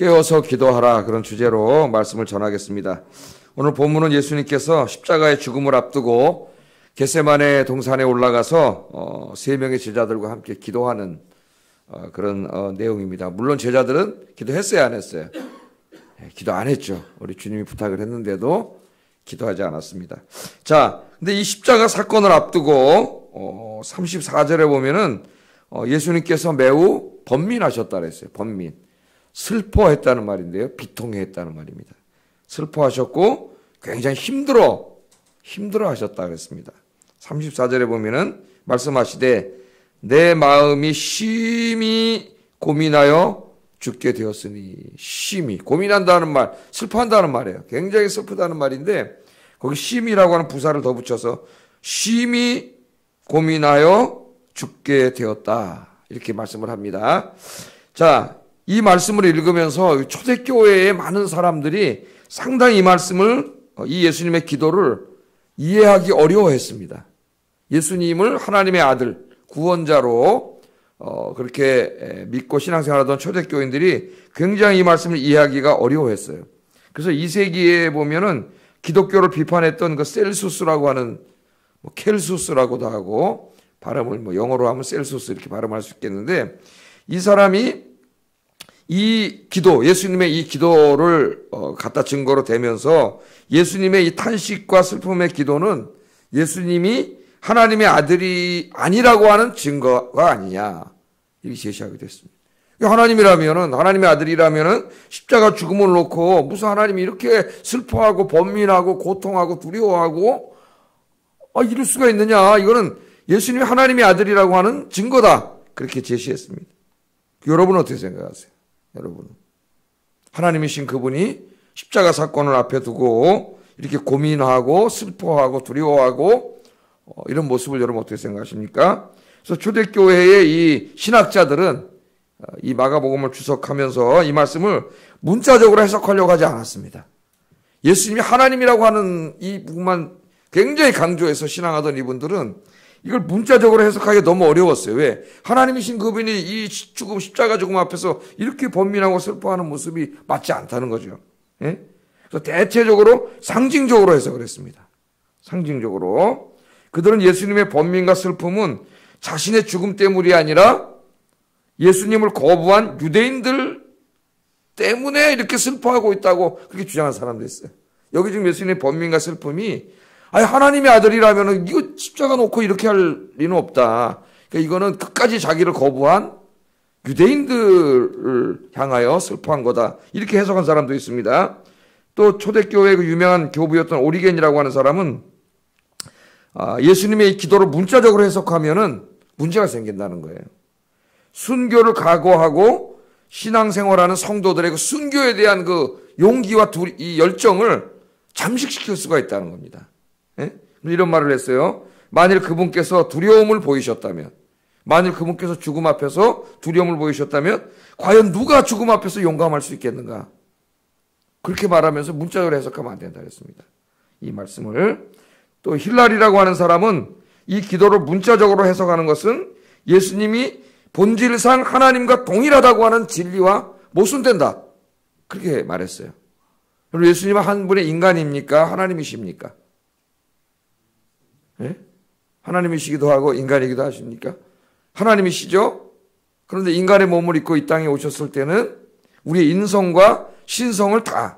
깨어서 기도하라, 그런 주제로 말씀을 전하겠습니다. 오늘 본문은 예수님께서 십자가의 죽음을 앞두고 겟세마네 동산에 올라가서 세 명의 제자들과 함께 기도하는 그런 내용입니다. 물론 제자들은 기도했어요, 안 했어요? 기도 안 했죠. 우리 주님이 부탁을 했는데도 기도하지 않았습니다. 자, 근데 이 십자가 사건을 앞두고 34절에 보면은 예수님께서 매우 번민하셨다 그랬어요. 번민. 슬퍼했다는 말인데요. 비통해했다는 말입니다. 슬퍼하셨고 굉장히 힘들어 하셨다 그랬습니다. 34절에 보면은 말씀하시되 내 마음이 심히 고민하여 죽게 되었으니, 심히 고민한다는 말, 슬퍼한다는 말이에요. 굉장히 슬프다는 말인데 거기 심히라고 하는 부사를 더 붙여서 심히 고민하여 죽게 되었다, 이렇게 말씀을 합니다. 자, 이 말씀을 읽으면서 초대교회의 많은 사람들이 상당히 이 말씀을, 이 예수님의 기도를 이해하기 어려워했습니다. 예수님을 하나님의 아들, 구원자로 그렇게 믿고 신앙생활하던 초대교인들이 굉장히 이 말씀을 이해하기가 어려워했어요. 그래서 2세기에 보면은 기독교를 비판했던 그 셀수스라고 하는, 켈수스라고도 하고, 발음을 영어로 하면 셀수스 이렇게 발음할 수 있겠는데, 이 사람이 이 기도, 예수님의 이 기도를 갖다 증거로 대면서 예수님의 이 탄식과 슬픔의 기도는 예수님이 하나님의 아들이 아니라고 하는 증거가 아니냐, 이렇게 제시하게 됐습니다. 하나님이라면은, 하나님의 아들이라면은 십자가 죽음을 놓고 무슨 하나님이 이렇게 슬퍼하고 번민하고 고통하고 두려워하고 이럴 수가 있느냐, 이거는 예수님이 하나님의 아들이라고 하는 증거다, 그렇게 제시했습니다. 여러분은 어떻게 생각하세요? 여러분, 하나님이신 그분이 십자가 사건을 앞에 두고 이렇게 고민하고 슬퍼하고 두려워하고 이런 모습을 여러분 어떻게 생각하십니까? 그래서 초대교회의 이 신학자들은 이 마가복음을 주석하면서 이 말씀을 문자적으로 해석하려고 하지 않았습니다. 예수님이 하나님이라고 하는 이 부분만 굉장히 강조해서 신앙하던 이분들은 이걸 문자적으로 해석하기 너무 어려웠어요. 왜? 하나님이신 그분이 이 죽음, 십자가 죽음 앞에서 이렇게 번민하고 슬퍼하는 모습이 맞지 않다는 거죠. 예? 그래서 대체적으로 상징적으로 해석을 했습니다. 상징적으로. 그들은 예수님의 번민과 슬픔은 자신의 죽음 때문이 아니라 예수님을 거부한 유대인들 때문에 이렇게 슬퍼하고 있다고 그렇게 주장한 사람도 있어요. 여기 지금 예수님의 번민과 슬픔이 하나님의 아들이라면 이거 십자가 놓고 이렇게 할 리는 없다. 그러니까 이거는 끝까지 자기를 거부한 유대인들을 향하여 슬퍼한 거다, 이렇게 해석한 사람도 있습니다. 또 초대교회의 그 유명한 교부였던 오리겐이라고 하는 사람은 예수님의 이 기도를 문자적으로 해석하면은 문제가 생긴다는 거예요. 순교를 각오하고 신앙생활하는 성도들의 그 순교에 대한 그 용기와 이 열정을 잠식시킬 수가 있다는 겁니다. 예? 이런 말을 했어요. 만일 그분께서 두려움을 보이셨다면, 만일 그분께서 죽음 앞에서 두려움을 보이셨다면 과연 누가 죽음 앞에서 용감할 수 있겠는가? 그렇게 말하면서 문자적으로 해석하면 안 된다 그랬습니다. 이 말씀을. 또 힐라리라고 하는 사람은 이 기도를 문자적으로 해석하는 것은 예수님이 본질상 하나님과 동일하다고 하는 진리와 모순된다, 그렇게 말했어요. 그럼 예수님은 한 분의 인간입니까? 하나님이십니까? 예? 하나님이시기도 하고 인간이기도 하십니까? 하나님이시죠? 그런데 인간의 몸을 입고 이 땅에 오셨을 때는 우리의 인성과 신성을 다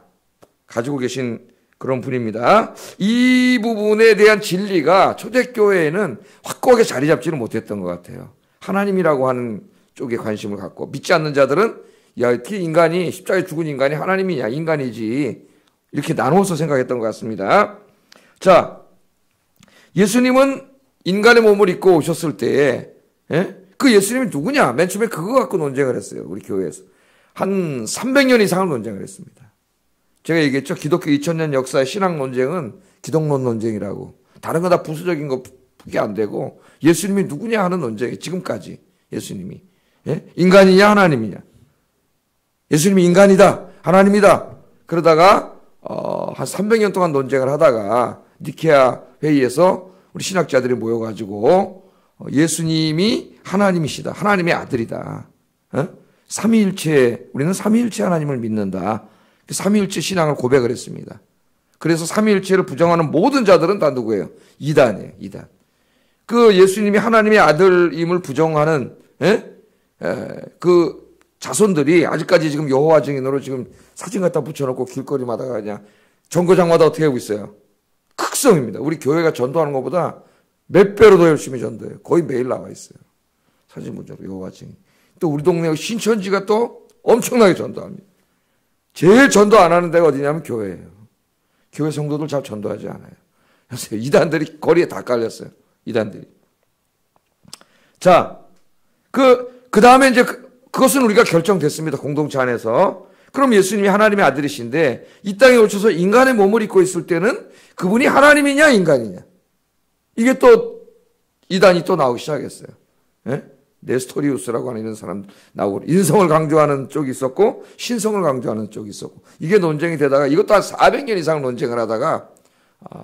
가지고 계신 그런 분입니다. 이 부분에 대한 진리가 초대교회에는 확고하게 자리 잡지는 못했던 것 같아요. 하나님이라고 하는 쪽에 관심을 갖고, 믿지 않는 자들은 어떻게 인간이, 십자가에 죽은 인간이 하나님이냐, 인간이지, 이렇게 나누어서 생각했던 것 같습니다. 자, 예수님은 인간의 몸을 입고 오셨을 때에 그 예수님이 누구냐? 맨 처음에 그거 갖고 논쟁을 했어요. 우리 교회에서. 한 300년 이상을 논쟁을 했습니다. 제가 얘기했죠. 기독교 2000년 역사의 신학 논쟁은 기독론 논쟁이라고. 다른 거 다 부수적인 거 그게 안 되고 예수님이 누구냐 하는 논쟁이 지금까지 예수님이. 인간이냐 하나님이냐. 예수님이 인간이다. 하나님이다. 그러다가 한 300년 동안 논쟁을 하다가 니케아 회의에서 우리 신학자들이 모여가지고 예수님이 하나님이시다. 하나님의 아들이다. 우리는 삼위일체 하나님을 믿는다. 삼위일체 신앙을 고백을 했습니다. 그래서 삼위일체를 부정하는 모든 자들은 다 누구예요? 이단이에요. 이단. 그 예수님이 하나님의 아들임을 부정하는 그 자손들이 아직까지 지금 여호와 증인으로 지금 사진 갖다 붙여놓고 길거리마다 그냥 정거장마다 어떻게 하고 있어요? 극성입니다. 우리 교회가 전도하는 것보다 몇 배로 더 열심히 전도해요. 거의 매일 나와 있어요. 사진 붙여놓고 여호와 증인. 또 우리 동네 신천지가 또 엄청나게 전도합니다. 제일 전도 안 하는 데가 어디냐면 교회예요. 교회 성도들 잘 전도하지 않아요. 그래서 이단들이 거리에 다 깔렸어요. 이단들이. 자, 그 다음에 이제 그것은 우리가 결정됐습니다. 공동체 안에서. 그럼 예수님이 하나님의 아들이신데 이 땅에 오셔서 인간의 몸을 입고 있을 때는 그분이 하나님이냐 인간이냐. 이게 또 이단이 또 나오기 시작했어요. 예? 네스토리우스라고 하는 이런 사람 나오고 인성을 강조하는 쪽이 있었고 신성을 강조하는 쪽이 있었고 이게 논쟁이 되다가 이것도 한 400년 이상 논쟁을 하다가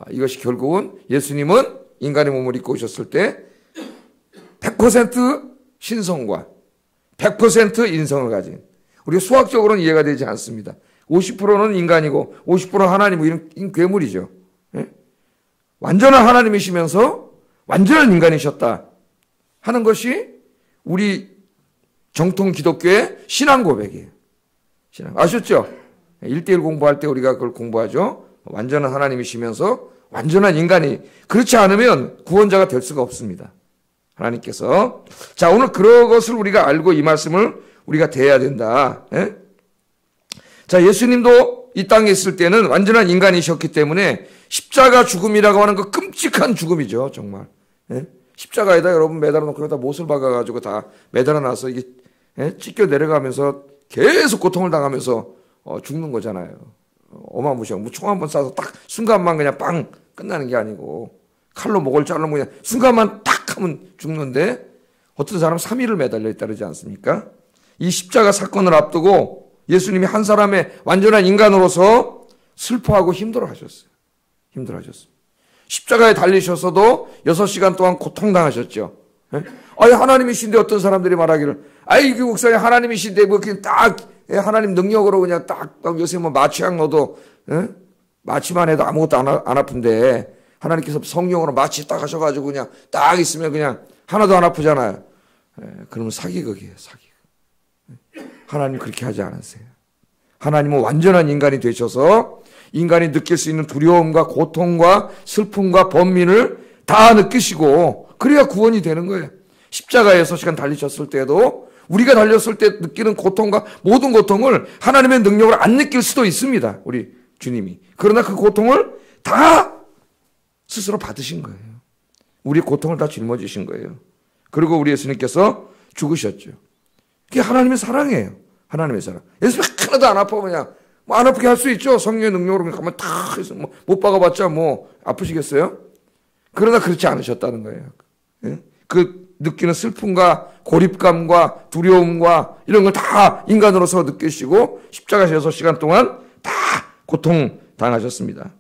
이것이 결국은 예수님은 인간의 몸을 입고 오셨을 때 100% 신성과 100% 인성을 가진 우리가 수학적으로는 이해가 되지 않습니다. 50%는 인간이고 50%는 하나님이고 이런 괴물이죠. 예? 완전한 하나님이시면서 완전한 인간이셨다 하는 것이 우리 정통 기독교의 신앙 고백이에요. 신앙. 아셨죠? 1:1 공부할 때 우리가 그걸 공부하죠. 완전한 하나님이시면서 완전한 인간이 그렇지 않으면 구원자가 될 수가 없습니다. 하나님께서. 자, 오늘 그것을 우리가 알고 이 말씀을 우리가 대해야 된다. 예? 자, 예수님도 이 땅에 있을 때는 완전한 인간이셨기 때문에 십자가 죽음이라고 하는 그 끔찍한 죽음이죠. 정말. 예? 십자가에다 여러분 매달아 놓고 여기다 못을 박아가지고 다 매달아 놔서 이게 찢겨 내려가면서 계속 고통을 당하면서 죽는 거잖아요. 어마무시하고 뭐 총 한 번 쏴서 딱 순간만 그냥 빵 끝나는 게 아니고 칼로 목을 자르면 그냥 순간만 딱 하면 죽는데 어떤 사람은 3일을 매달려 있다 그러지 않습니까? 이 십자가 사건을 앞두고 예수님이 한 사람의 완전한 인간으로서 슬퍼하고 힘들어하셨어요. 힘들어하셨어요. 십자가에 달리셔서도 6시간 동안 고통당하셨죠. 예? 아니, 하나님이신데 어떤 사람들이 말하기를, 아이, 그 목사님 하나님이신데, 뭐, 그냥 딱, 하나님 능력으로 그냥 딱, 요새 뭐 마취약 넣어도, 예? 마취만 해도 아무것도 안 아픈데, 하나님께서 성령으로 마취 딱 하셔가지고 그냥 딱 있으면 그냥 하나도 안 아프잖아요. 예, 그러면 사기극이에요, 사기극. 하나님 그렇게 하지 않으세요. 하나님은 완전한 인간이 되셔서, 인간이 느낄 수 있는 두려움과 고통과 슬픔과 번민을 다 느끼시고 그래야 구원이 되는 거예요. 십자가에 6시간 달리셨을 때도 우리가 달렸을 때 느끼는 고통과 모든 고통을 하나님의 능력을 안 느낄 수도 있습니다. 우리 주님이. 그러나 그 고통을 다 스스로 받으신 거예요. 우리 고통을 다 짊어지신 거예요. 그리고 우리 예수님께서 죽으셨죠. 그게 하나님의 사랑이에요. 하나님의 사랑. 예수님 하나도 안 아파 그냥. 뭐 안 아프게 할 수 있죠. 성령의 능력으로 가면 다 해서 못 박아봤자 뭐 아프시겠어요? 그러나 그렇지 않으셨다는 거예요. 예? 그 느끼는 슬픔과 고립감과 두려움과 이런 걸 다 인간으로서 느끼시고 십자가에서 6시간 동안 다 고통 당하셨습니다.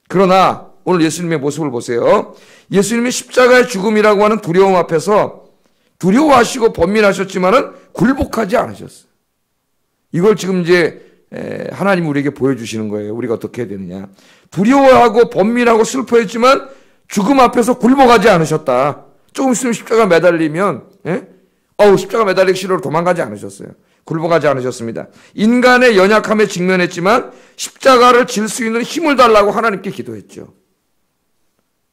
그러나 오늘 예수님의 모습을 보세요. 예수님이 십자가의 죽음이라고 하는 두려움 앞에서 두려워하시고 번민하셨지만은 굴복하지 않으셨어요. 이걸 지금 이제 하나님이 우리에게 보여주시는 거예요. 우리가 어떻게 해야 되느냐. 두려워하고 번민하고 슬퍼했지만 죽음 앞에서 굴복하지 않으셨다. 조금 있으면 십자가 매달리면 십자가 매달리기 싫어 도망가지 않으셨어요. 굴복하지 않으셨습니다. 인간의 연약함에 직면했지만 십자가를 질 수 있는 힘을 달라고 하나님께 기도했죠.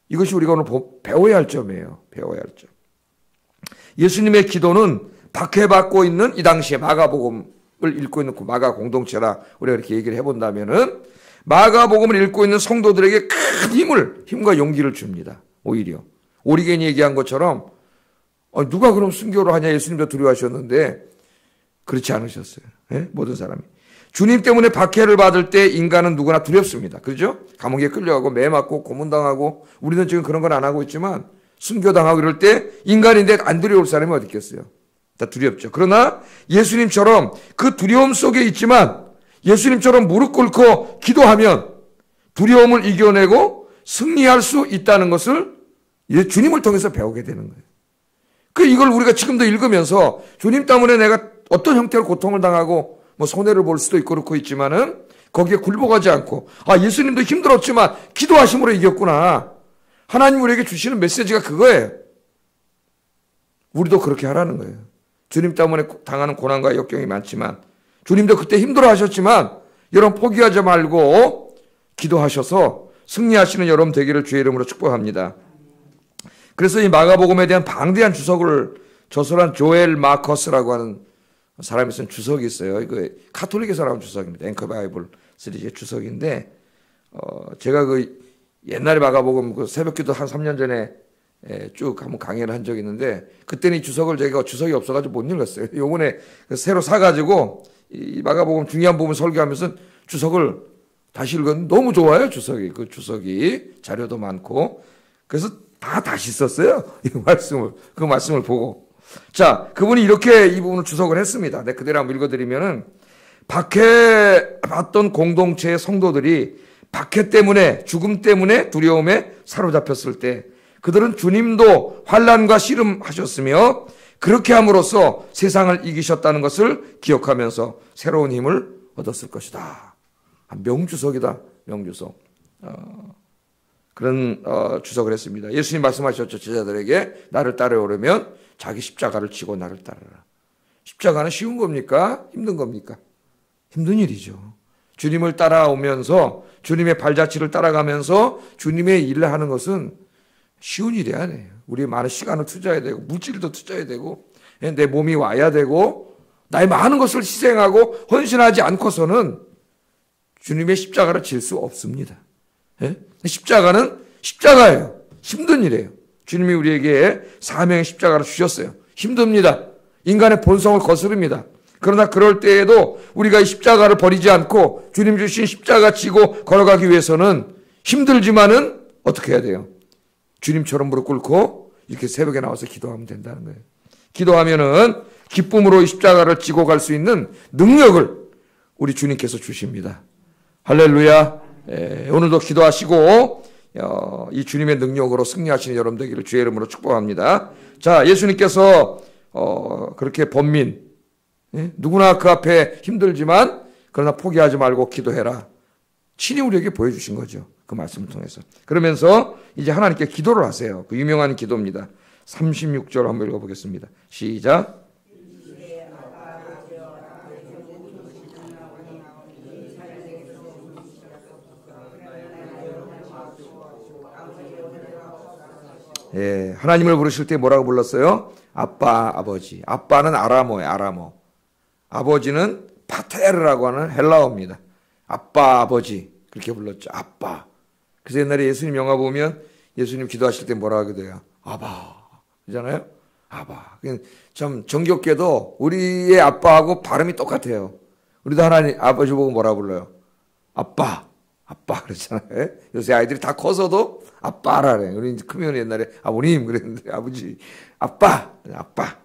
이것이 우리가 오늘 배워야 할 점이에요. 배워야 할 점. 예수님의 기도는 박해받고 있는 이 당시에 마가복음을 읽고 있는 그 마가 공동체라 우리가 이렇게 얘기를 해본다면은 마가복음을 읽고 있는 성도들에게 큰 힘과 용기를 줍니다. 오히려 오리겐이 얘기한 것처럼 누가 그럼 순교를 하냐. 예수님도 두려워하셨는데 그렇지 않으셨어요. 모든 사람이. 주님 때문에 박해를 받을 때 인간은 누구나 두렵습니다. 그렇죠? 감옥에 끌려가고 매 맞고 고문당하고 우리는 지금 그런 건 안 하고 있지만 순교당하고 이럴 때 인간인데 안 두려울 사람이 어디 있겠어요? 다 두렵죠. 그러나 예수님처럼 그 두려움 속에 있지만 예수님처럼 무릎 꿇고 기도하면 두려움을 이겨내고 승리할 수 있다는 것을 주님을 통해서 배우게 되는 거예요. 이걸 우리가 지금도 읽으면서 주님 때문에 내가 어떤 형태로 고통을 당하고 뭐 손해를 볼 수도 있고 그렇고 있지만은 거기에 굴복하지 않고 예수님도 힘들었지만 기도하심으로 이겼구나. 하나님 우리에게 주시는 메시지가 그거예요. 우리도 그렇게 하라는 거예요. 주님 때문에 당하는 고난과 역경이 많지만 주님도 그때 힘들어 하셨지만 여러분 포기하지 말고 기도하셔서 승리하시는 여러분 되기를 주의 이름으로 축복합니다. 그래서 이 마가복음에 대한 방대한 주석을 저술한 조엘 마커스라고 하는 사람이 쓴 주석이 있어요. 이거 카톨릭에서 나온 주석입니다. 앵커 바이블 시리즈의 주석인데 제가 그 옛날에 마가복음 그 새벽기도 한 3년 전에 쭉 한번 강의를 한 적이 있는데 그때는 이 주석을 제가 주석이 없어가지고 못 읽었어요. 요번에 새로 사가지고 이 마가복음 중요한 부분 설교하면서 주석을 다시 읽었는데 너무 좋아요. 주석이 그 주석이 자료도 많고 그래서 다시 썼어요. 이 말씀을 그 말씀을 보고 자 그분이 이렇게 이 부분을 주석을 했습니다. 네, 그대로 한번 읽어드리면은 박해받던 공동체의 성도들이 박해 때문에 죽음 때문에 두려움에 사로잡혔을 때 그들은 주님도 환난과 씨름하셨으며 그렇게 함으로써 세상을 이기셨다는 것을 기억하면서 새로운 힘을 얻었을 것이다. 명주석이다. 명주석. 그런 주석을 했습니다. 예수님 말씀하셨죠. 제자들에게 나를 따라오려면 자기 십자가를 지고 나를 따르라. 십자가는 쉬운 겁니까? 힘든 겁니까? 힘든 일이죠. 주님을 따라오면서 주님의 발자취를 따라가면서 주님의 일을 하는 것은 쉬운 일이 아니에요. 우리 많은 시간을 투자해야 되고 물질도 투자해야 되고 내 몸이 와야 되고 나의 많은 것을 희생하고 헌신하지 않고서는 주님의 십자가를 질 수 없습니다. 십자가는 십자가예요. 힘든 일이에요. 주님이 우리에게 사명의 십자가를 주셨어요. 힘듭니다. 인간의 본성을 거스릅니다. 그러나 그럴 때에도 우리가 이 십자가를 버리지 않고 주님 주신 십자가 지고 걸어가기 위해서는 힘들지만은 어떻게 해야 돼요? 주님처럼 무릎 꿇고 이렇게 새벽에 나와서 기도하면 된다는 거예요. 기도하면은 기쁨으로 이 십자가를 지고 갈 수 있는 능력을 우리 주님께서 주십니다. 할렐루야. 오늘도 기도하시고 이 주님의 능력으로 승리하시는 여러분 되기를 주의 이름으로 축복합니다. 자, 예수님께서 그렇게 번민 누구나 그 앞에 힘들지만 그러나 포기하지 말고 기도해라. 친히 우리에게 보여주신 거죠. 그 말씀을 통해서. 그러면서 이제 하나님께 기도를 하세요. 그 유명한 기도입니다. 36절 한번 읽어보겠습니다. 시작. 하나님을 부르실 때 뭐라고 불렀어요? 아빠, 아버지. 아빠는 아라모예요. 아라모. 아버지는 파테르라고 하는 헬라어입니다. 아빠, 아버지. 그렇게 불렀죠. 아빠. 그래서 옛날에 예수님 영화 보면 예수님 기도하실 때 뭐라 하게 돼요? 아바. 그러잖아요? 아바. 참 정겹게도 우리의 아빠하고 발음이 똑같아요. 우리도 하나님 아버지 보고 뭐라 불러요? 아빠. 아빠 그랬잖아요. 요새 아이들이 다 커서도 아빠라래. 우리 크면 옛날에 아버님 그랬는데 아버지. 아빠. 아빠.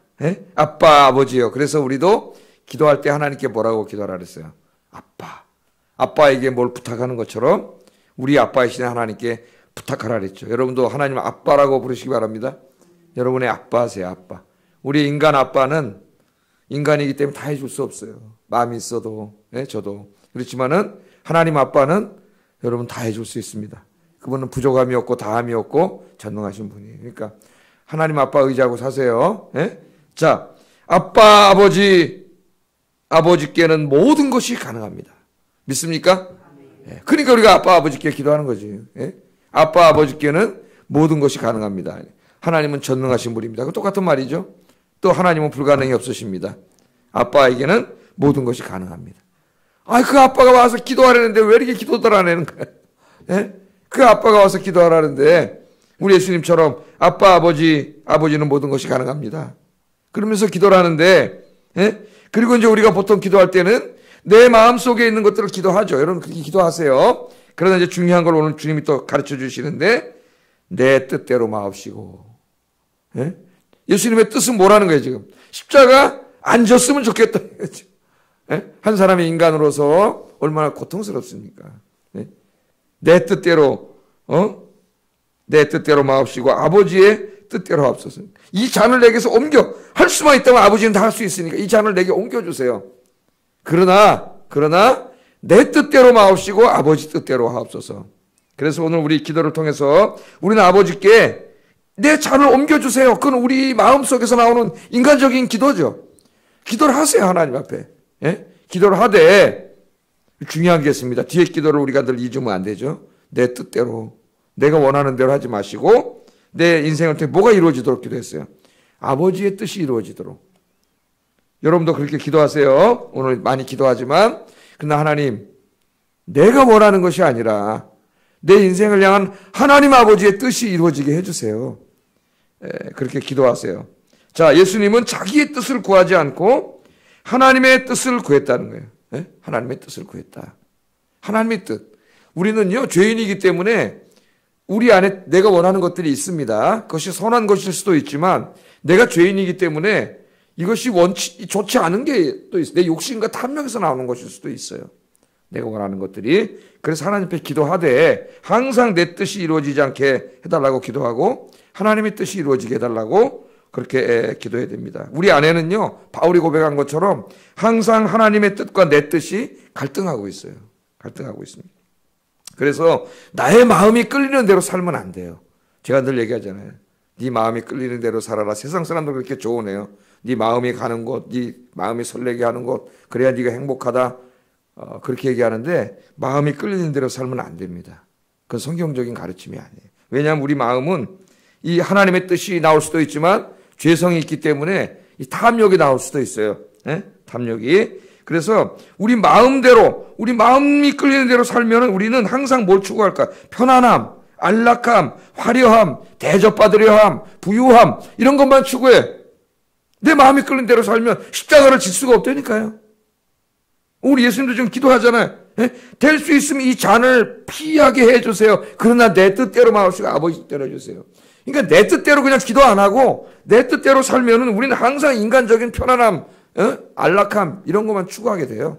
아빠, 아버지요. 그래서 우리도 기도할 때 하나님께 뭐라고 기도하라 그랬어요? 아빠. 아빠에게 뭘 부탁하는 것처럼 우리 아빠이신 하나님께 부탁하라 그랬죠. 여러분도 하나님 아빠라고 부르시기 바랍니다. 여러분의 아빠세요, 아빠. 우리 인간 아빠는 인간이기 때문에 다 해줄 수 없어요. 마음이 있어도, 저도. 그렇지만은 하나님 아빠는 여러분 다 해줄 수 있습니다. 그분은 부족함이 없고 다함이 없고 전능하신 분이에요. 그러니까 하나님 아빠 의지하고 사세요. 자, 아빠, 아버지께는 모든 것이 가능합니다. 믿습니까? 그러니까 우리가 아빠, 아버지께 기도하는 거지. 아빠, 아버지께는 모든 것이 가능합니다. 하나님은 전능하신 분입니다. 똑같은 말이죠. 또 하나님은 불가능이 없으십니다. 아빠에게는 모든 것이 가능합니다. 그 아빠가 와서 기도하라는데 왜 이렇게 기도들 안 하는 거야? 그 아빠가 와서 기도하라는데 우리 예수님처럼 아빠, 아버지는 모든 것이 가능합니다. 그러면서 기도를 하는데 그리고 이제 우리가 보통 기도할 때는 내 마음속에 있는 것들을 기도하죠. 여러분 그렇게 기도하세요. 그러나 이제 중요한 걸 오늘 주님이 또 가르쳐 주시는데 내 뜻대로 마옵시고. 예수님의 뜻은 뭐라는 거예요 지금? 십자가 안 졌으면 좋겠다. 한 사람의 인간으로서 얼마나 고통스럽습니까? 내 뜻대로 마옵시고 아버지의 뜻대로 하옵소서. 이 잔을 내게서 옮겨 할 수만 있다면 아버지는 다 할 수 있으니까 이 잔을 내게 옮겨주세요. 그러나 내 뜻대로 마옵시고 아버지 뜻대로 하옵소서. 그래서 오늘 우리 기도를 통해서 우리는 아버지께 내 잔을 옮겨주세요. 그건 우리 마음속에서 나오는 인간적인 기도죠. 기도를 하세요. 하나님 앞에. 예? 기도를 하되 중요한 게 있습니다. 뒤에 기도를 우리가 늘 잊으면 안 되죠. 내 뜻대로 내가 원하는 대로 하지 마시고 내 인생을 통해 뭐가 이루어지도록 기도했어요. 아버지의 뜻이 이루어지도록. 여러분도 그렇게 기도하세요. 오늘 많이 기도하지만 그러나 하나님 내가 원하는 것이 아니라 내 인생을 향한 하나님 아버지의 뜻이 이루어지게 해주세요. 그렇게 기도하세요. 자, 예수님은 자기의 뜻을 구하지 않고 하나님의 뜻을 구했다는 거예요. 하나님의 뜻을 구했다. 하나님의 뜻. 우리는요, 죄인이기 때문에 우리 안에 내가 원하는 것들이 있습니다. 그것이 선한 것일 수도 있지만 내가 죄인이기 때문에 이것이 좋지 않은 게 또 있어요. 내 욕심과 탐욕에서 나오는 것일 수도 있어요. 내가 원하는 것들이. 그래서 하나님 앞에 기도하되 항상 내 뜻이 이루어지지 않게 해달라고 기도하고 하나님의 뜻이 이루어지게 해달라고 그렇게 기도해야 됩니다. 우리 안에는요, 바울이 고백한 것처럼 항상 하나님의 뜻과 내 뜻이 갈등하고 있어요. 갈등하고 있습니다. 그래서 나의 마음이 끌리는 대로 살면 안 돼요. 제가 늘 얘기하잖아요. 네 마음이 끌리는 대로 살아라. 세상 사람들 그렇게 조언해요. 네 마음이 가는 곳, 네 마음이 설레게 하는 곳, 그래야 네가 행복하다. 그렇게 얘기하는데 마음이 끌리는 대로 살면 안 됩니다. 그건 성경적인 가르침이 아니에요. 왜냐하면 우리 마음은 이 하나님의 뜻이 나올 수도 있지만 죄성이 있기 때문에 이 탐욕이 나올 수도 있어요. 탐욕이. 그래서 우리 마음대로, 우리 마음이 끌리는 대로 살면 우리는 항상 뭘 추구할까? 편안함, 안락함, 화려함, 대접받으려 함, 부유함, 이런 것만 추구해. 내 마음이 끌리는 대로 살면 십자가를 질 수가 없다니까요. 우리 예수님도 지금 기도하잖아요. 될 수 있으면 이 잔을 피하게 해주세요. 그러나 내 뜻대로 마옵시고 아버지 뜻대로 해주세요. 그러니까 내 뜻대로 그냥 기도 안 하고 내 뜻대로 살면은 우리는 항상 인간적인 편안함, 안락함 이런 것만 추구하게 돼요.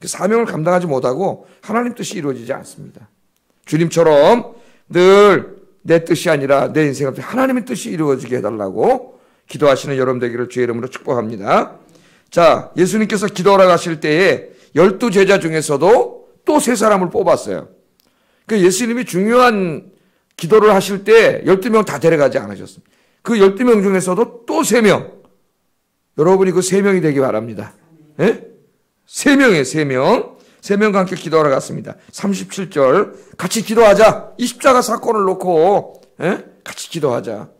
그 사명을 감당하지 못하고 하나님 뜻이 이루어지지 않습니다. 주님처럼 늘 내 뜻이 아니라 내 인생 앞에 하나님의 뜻이 이루어지게 해달라고 기도하시는 여러분 되기를 주의 이름으로 축복합니다. 자, 예수님께서 기도하러 가실 때에 12제자 중에서도 또 3사람을 뽑았어요. 그러니까 예수님이 중요한 기도를 하실 때 12명 다 데려가지 않으셨습니다. 그 12명 중에서도 또 3명. 여러분이 그 3명이 되기 바랍니다. 3명이에요, 3명. 3명과 함께 기도하러 갔습니다. 37절. 같이 기도하자. 이 십자가 사건을 놓고, 같이 기도하자.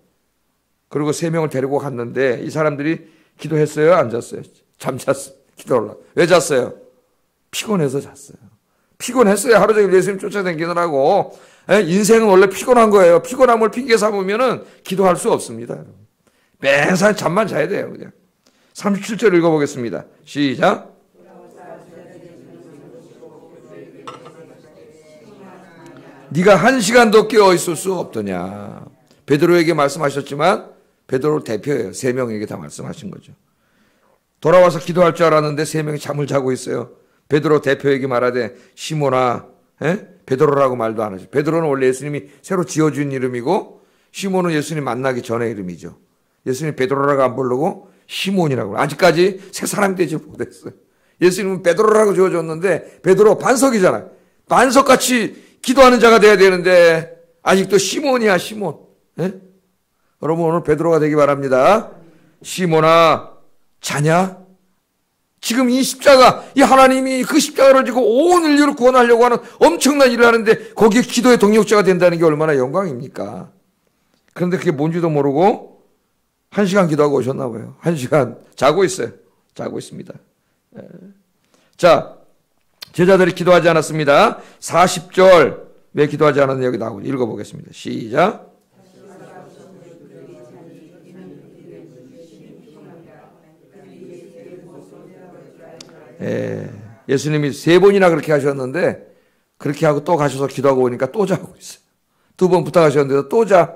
그리고 3명을 데리고 갔는데 이 사람들이 기도했어요? 안 잤어요? 잠잤어요. 기도하려고. 왜 잤어요? 피곤해서 잤어요. 피곤했어요. 하루 종일 예수님 쫓아다니느라고. 인생은 원래 피곤한 거예요. 피곤함을 핑계 삼으면은 기도할 수 없습니다. 매사 잠만 자야 돼요. 그냥. 37절 읽어보겠습니다. 시작. 네가 1시간도 깨어 있을 수 없더냐. 베드로에게 말씀하셨지만 베드로 대표예요. 3명에게 다 말씀하신 거죠. 돌아와서 기도할 줄 알았는데 3명이 잠을 자고 있어요. 베드로 대표에게 말하되 시몬아, 베드로라고 말도 안 하죠. 베드로는 원래 예수님이 새로 지어준 이름이고 시몬은 예수님 만나기 전의 이름이죠. 예수님 베드로라고 안 부르고 시몬이라고. 아직까지 새 사람이 되지 못했어요. 예수님은 베드로라고 지어줬는데 베드로 반석이잖아요. 반석같이 기도하는 자가 돼야 되는데 아직도 시몬이야, 시몬. 여러분 오늘 베드로가 되기 바랍니다. 시몬아, 자냐? 지금 이 십자가, 이 하나님이 그 십자가를 지고 온 인류를 구원하려고 하는 엄청난 일을 하는데 거기에 기도의 동력자가 된다는 게 얼마나 영광입니까? 그런데 그게 뭔지도 모르고 1시간 기도하고 오셨나 봐요. 1시간 자고 있어요. 자고 있습니다. 자, 제자들이 기도하지 않았습니다. 40절 왜 기도하지 않았는지 여기 나오고 읽어보겠습니다. 시작. 예수님이 3번이나 그렇게 하셨는데 그렇게 하고 또 가셔서 기도하고 오니까 또 자고 있어요. 2번 부탁하셨는데도 또 자.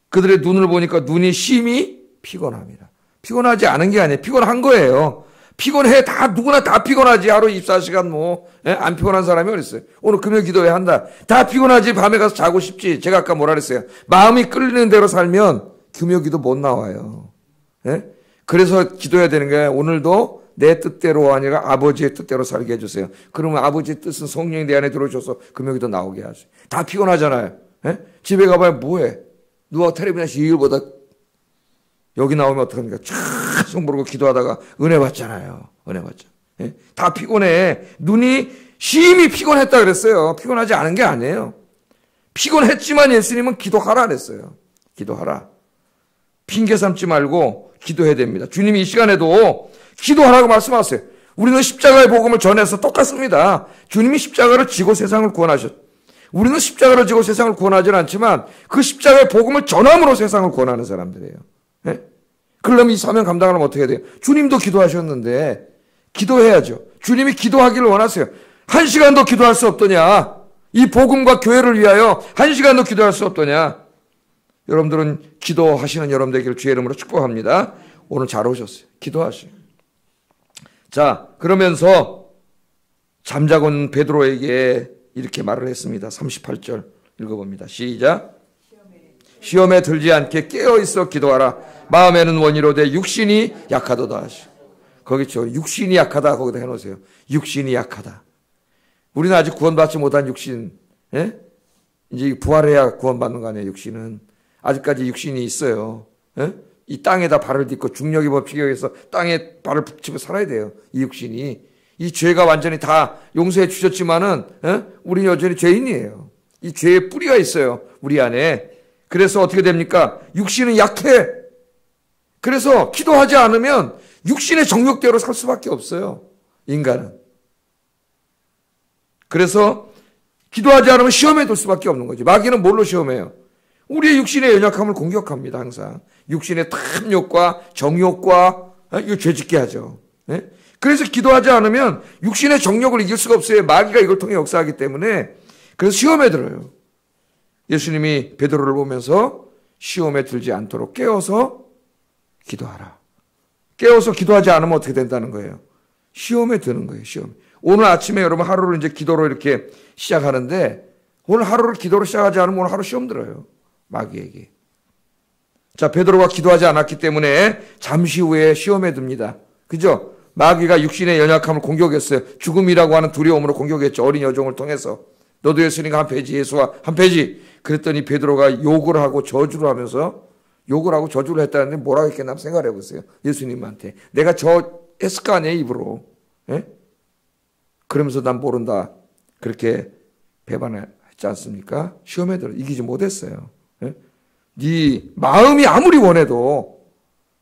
그들의 눈을 보니까 눈이 심히 피곤합니다. 피곤하지 않은 게 아니에요. 피곤한 거예요. 피곤해. 누구나 다 피곤하지. 하루 24시간 안 피곤한 사람이 어딨어요. 오늘 금요 기도회 한다. 다 피곤하지. 밤에 가서 자고 싶지. 제가 아까 뭐라 그랬어요. 마음이 끌리는 대로 살면 금요 기도 못 나와요. 예? 그래서 기도해야 되는 게 오늘도 내 뜻대로 아니라 아버지의 뜻대로 살게 해주세요. 그러면 아버지의 뜻은 성령이 내 안에 들어오셔서 금요 기도 나오게 하세요. 다 피곤하잖아요. 예? 집에 가봐야 뭐해? 누가 텔레비전 일보다 여기 나오면 어떡합니까? 계속 모르고 기도하다가 은혜 받잖아요. 은혜 받죠. 예? 다 피곤해. 눈이 심히 피곤했다 그랬어요. 피곤하지 않은 게 아니에요. 피곤했지만 예수님은 기도하라 그랬어요. 기도하라. 핑계 삼지 말고 기도해야 됩니다. 주님이 이 시간에도 기도하라고 말씀하세요. 우리는 십자가의 복음을 전해서 똑같습니다. 주님이 십자가를 지고 세상을 구원하셨. 우리는 십자가를 지고 세상을 구원하지는 않지만 그 십자가의 복음을 전함으로 세상을 구원하는 사람들이에요. 예? 그러려면 이 사명 감당하려면 어떻게 해야 돼요? 주님도 기도하셨는데 기도해야죠. 주님이 기도하기를 원하세요. 1시간도 기도할 수 없더냐? 이 복음과 교회를 위하여 1시간도 기도할 수 없더냐? 여러분들은 기도하시는 여러분 되기를 주의 이름으로 축복합니다. 오늘 잘 오셨어요. 기도하시오. 자, 그러면서 잠자고 있는 베드로에게 이렇게 말을 했습니다. 38절 읽어봅니다. 시작. 시험에 들지 않게 깨어있어 기도하라. 마음에는 원이로되 육신이 약하도다 하시오. 거기죠. 육신이 약하다 거기다 해놓으세요. 육신이 약하다. 우리는 아직 구원받지 못한 육신. 예? 이제 부활해야 구원받는 거 아니에요. 육신은. 아직까지 육신이 있어요. 예? 이 땅에다 발을 딛고 중력이 법칙에서 땅에 발을 붙이고 살아야 돼요. 이 육신이. 이 죄가 완전히 다 용서해 주셨지만은 우리 여전히 죄인이에요. 이 죄의 뿌리가 있어요. 우리 안에. 그래서 어떻게 됩니까? 육신은 약해. 그래서 기도하지 않으면 육신의 정욕대로 살 수밖에 없어요. 인간은. 그래서 기도하지 않으면 시험에 들 수밖에 없는 거죠. 마귀는 뭘로 시험해요? 우리의 육신의 연약함을 공격합니다. 항상. 육신의 탐욕과 정욕과 이거 죄짓게 하죠. 예? 그래서 기도하지 않으면 육신의 정욕을 이길 수가 없어요. 마귀가 이걸 통해 역사하기 때문에. 그래서 시험에 들어요. 예수님이 베드로를 보면서 시험에 들지 않도록 깨워서 기도하라. 깨워서 기도하지 않으면 어떻게 된다는 거예요? 시험에 드는 거예요. 시험. 오늘 아침에 여러분 하루를 이제 기도로 이렇게 시작하는데 오늘 하루를 기도로 시작하지 않으면 오늘 하루 시험 들어요. 마귀에게. 자, 베드로가 기도하지 않았기 때문에 잠시 후에 시험에 듭니다. 그죠? 마귀가 육신의 연약함을 공격했어요. 죽음이라고 하는 두려움으로 공격했죠. 어린 여종을 통해서. 너도 예수님과 한 패지, 예수와 한 패지. 그랬더니 베드로가 욕을 하고 저주를 하면서 욕을 하고 저주를 했다는데 뭐라고 했겠나 한번 생각해 보세요. 예수님한테. 내가 했을 거 아니에요, 입으로. 예? 그러면서 난 모른다. 그렇게 배반했지 않습니까? 시험에 들어 이기지 못했어요. 예? 네 마음이 아무리 원해도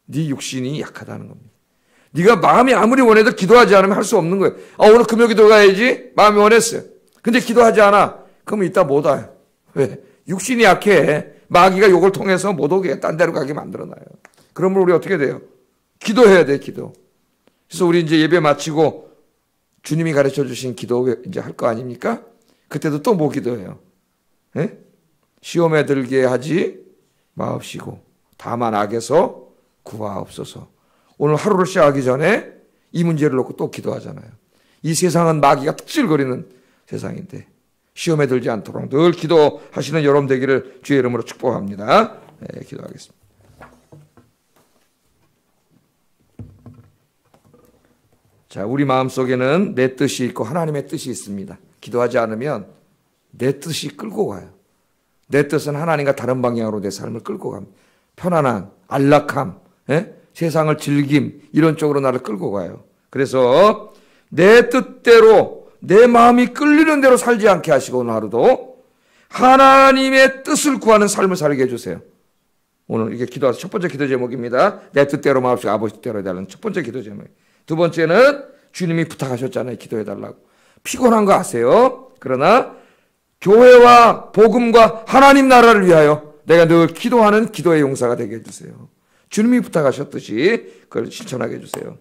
네 육신이 약하다는 겁니다. 네가 마음이 아무리 원해도 기도하지 않으면 할 수 없는 거예요. 오늘 금요 기도 가야지. 마음이 원했어요. 근데 기도하지 않아. 그러면 이따 못 와요. 왜? 육신이 약해. 마귀가 욕을 통해서 못 오게 딴 데로 가게 만들어놔요. 그러면 우리 어떻게 돼요? 기도해야 돼, 기도. 그래서 우리 이제 예배 마치고 주님이 가르쳐 주신 기도 이제 할 거 아닙니까? 그때도 또 뭐 기도해요? 예? 시험에 들게 하지 마옵시고 다만 악에서 구하옵소서. 오늘 하루를 시작하기 전에 이 문제를 놓고 또 기도하잖아요. 이 세상은 마귀가 특질거리는 세상인데 시험에 들지 않도록 늘 기도하시는 여러분 되기를 주의 이름으로 축복합니다. 네, 기도하겠습니다. 자, 우리 마음속에는 내 뜻이 있고 하나님의 뜻이 있습니다. 기도하지 않으면 내 뜻이 끌고 가요. 내 뜻은 하나님과 다른 방향으로 내 삶을 끌고 갑니다. 편안함, 안락함, 세상을 즐김 이런 쪽으로 나를 끌고 가요. 그래서 내 뜻대로 내 마음이 끌리는 대로 살지 않게 하시고 오늘 하루도 하나님의 뜻을 구하는 삶을 살게 해주세요. 오늘 이게 기도하서 첫 번째 기도 제목입니다. 내 뜻대로 마옵시고 아버지 뜻대로 해달라는 첫 번째 기도 제목. 두 번째는 주님이 부탁하셨잖아요. 기도해달라고. 피곤한 거 아세요? 그러나 교회와 복음과 하나님 나라를 위하여 내가 늘 기도하는 기도의 용사가 되게 해주세요. 주님이 부탁하셨듯이 그걸 실천하게 해주세요.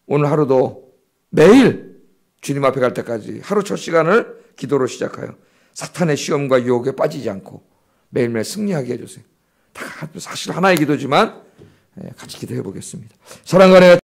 오늘 하루도 매일 주님 앞에 갈 때까지 하루 첫 시간을 기도로 시작하여 사탄의 시험과 유혹에 빠지지 않고 매일매일 승리하게 해주세요. 다 사실 하나의 기도지만 같이 기도해 보겠습니다. 사랑하는